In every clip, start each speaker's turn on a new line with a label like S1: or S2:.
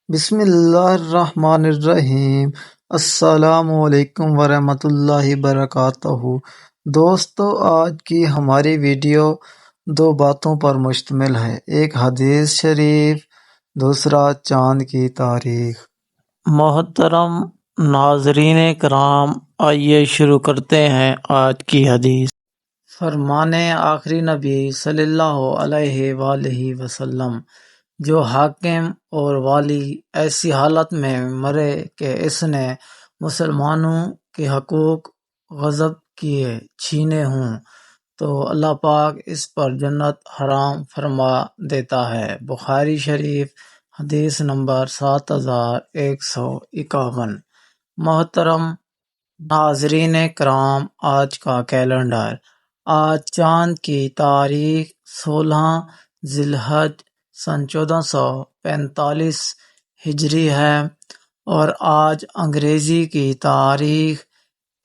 S1: بسم اللہ الرحمن الرحیم۔ السلام علیکم ورحمۃ اللہ وبرکاتہ۔ دوستو، آج کی ہماری ویڈیو دو باتوں پر مشتمل ہے، ایک حدیث شریف، دوسرا چاند کی تاریخ۔ محترم ناظرین کرام، آئیے شروع کرتے ہیں آج کی حدیث۔ فرمان آخری نبی صلی اللہ علیہ وآلہ وسلم، جو حاکم اور والی ایسی حالت میں مرے کہ اس نے مسلمانوں کے حقوق غصب کیے چھینے ہوں تو اللہ پاک اس پر جنت حرام فرما دیتا ہے۔ بخاری شریف، حدیث نمبر 7151۔ محترم ناظرین کرام، آج کا کیلنڈر، آج چاند کی تاریخ 16 ذی الحج سن 1445 ہجری ہے اور آج انگریزی کی تاریخ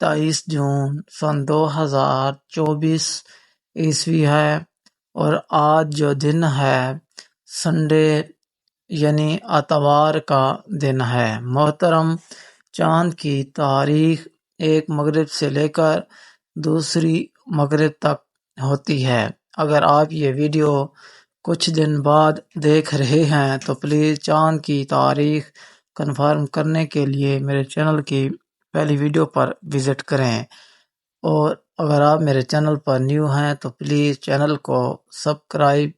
S1: 23 جون سن 2024 عیسوی ہے، اور آج جو دن ہے سنڈے یعنی اتوار کا دن ہے۔ محترم، چاند کی تاریخ ایک مغرب سے لے کر دوسری مغرب تک ہوتی ہے۔ اگر آپ یہ ویڈیو کچھ دن بعد دیکھ رہے ہیں تو پلیز چاند کی تاریخ کنفرم کرنے کے لیے میرے چینل کی پہلی ویڈیو پر وزٹ کریں، اور اگر آپ میرے چینل پر نیو ہیں تو پلیز چینل کو سبسکرائب